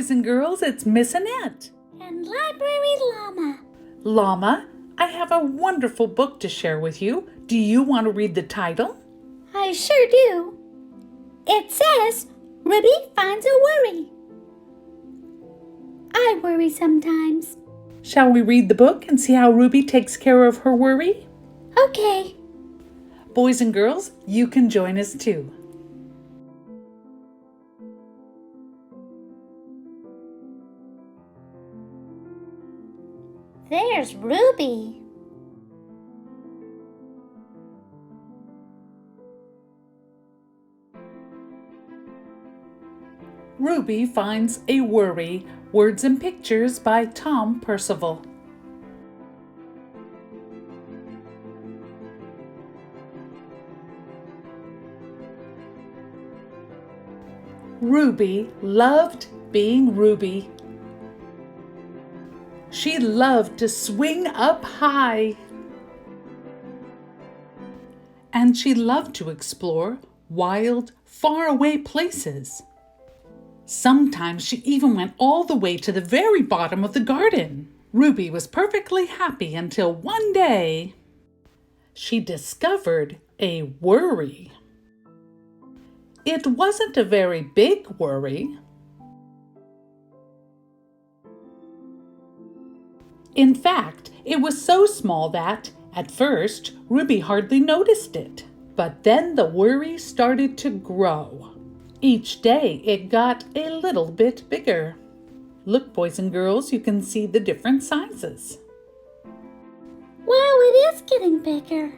boys and girls, it's Miss Annette. And Library Llama. Llama, I have a wonderful book to share with you. Do you want to read the title? I sure do. It says, Ruby finds a worry. I worry sometimes. Shall we read the book and see how Ruby takes care of her worry? Okay. Boys and girls, you can join us too. There's Ruby. Ruby finds a worry. Words and Pictures by Tom Percival. Ruby loved being Ruby. She loved to swing up high. And she loved to explore wild, faraway places. Sometimes she even went all the way to the very bottom of the garden. Ruby was perfectly happy until one day she discovered a worry. It wasn't a very big worry. In fact, it was so small that, at first, Ruby hardly noticed it. But then the worry started to grow. Each day it got a little bit bigger. Look, boys and girls, you can see the different sizes. Wow, it is getting bigger.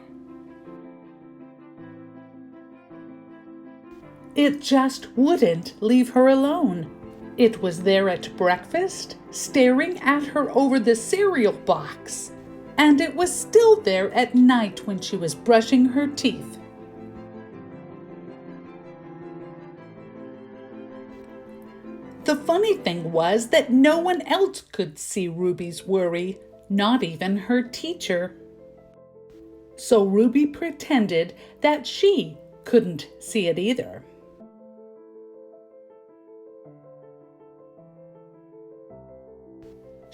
It just wouldn't leave her alone. It was there at breakfast, staring at her over the cereal box. And it was still there at night when she was brushing her teeth. The funny thing was that no one else could see Ruby's worry, not even her teacher. So Ruby pretended that she couldn't see it either.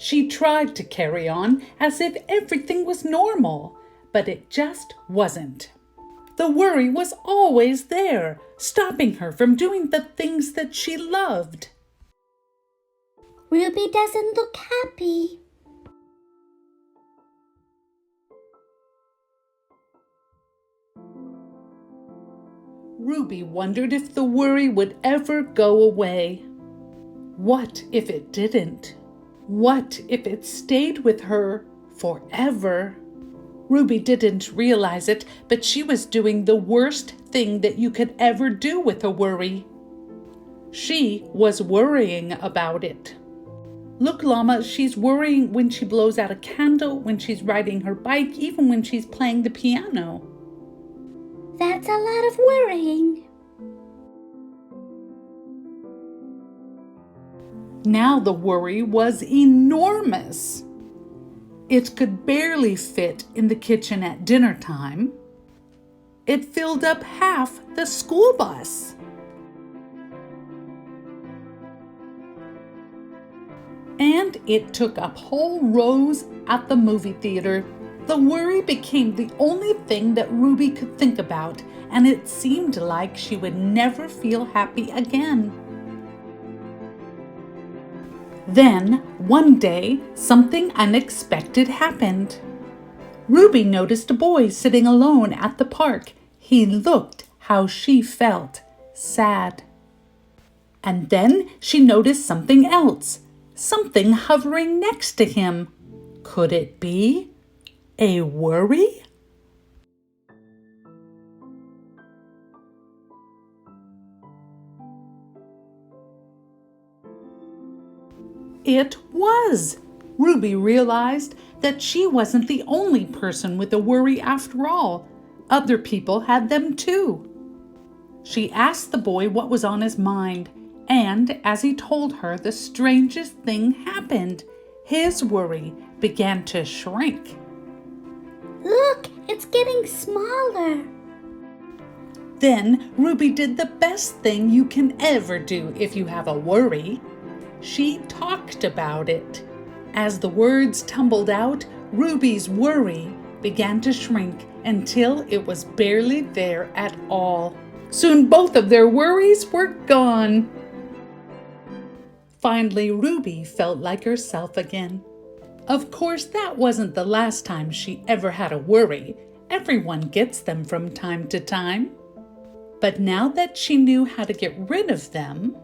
She tried to carry on as if everything was normal, but it just wasn't. The worry was always there, stopping her from doing the things that she loved. Ruby doesn't look happy. Ruby wondered if the worry would ever go away. What if it didn't? What if it stayed with her forever? Ruby didn't realize it, but she was doing the worst thing that you could ever do with a worry. She was worrying about it. Look, Llama, she's worrying when she blows out a candle, when she's riding her bike, even when she's playing the piano. That's a lot of worrying. Now the worry was enormous. It could barely fit in the kitchen at dinner time. It filled up half the school bus. And it took up whole rows at the movie theater. The worry became the only thing that Ruby could think about, and it seemed like she would never feel happy again. Then, one day, something unexpected happened. Ruby noticed a boy sitting alone at the park. He looked how she felt, sad. And then she noticed something else, something hovering next to him. Could it be a worry? It was. Ruby realized that she wasn't the only person with a worry after all. Other people had them too. She asked the boy what was on his mind, and as he told her, the strangest thing happened. His worry began to shrink. Look, it's getting smaller. Then Ruby did the best thing you can ever do if you have a worry. She talked about it. As the words tumbled out, Ruby's worry began to shrink until it was barely there at all. Soon both of their worries were gone. Finally, Ruby felt like herself again. Of course, that wasn't the last time she ever had a worry. Everyone gets them from time to time. But now that she knew how to get rid of them,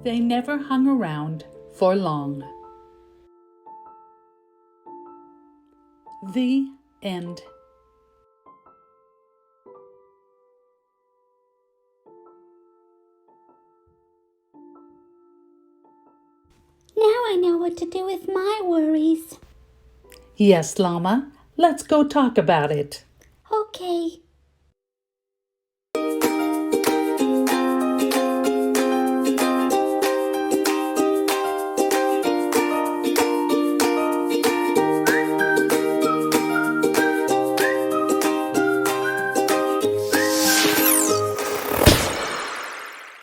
they never hung around for long. The end. Now I know what to do with my worries. Yes, Llama, let's go talk about it. Okay.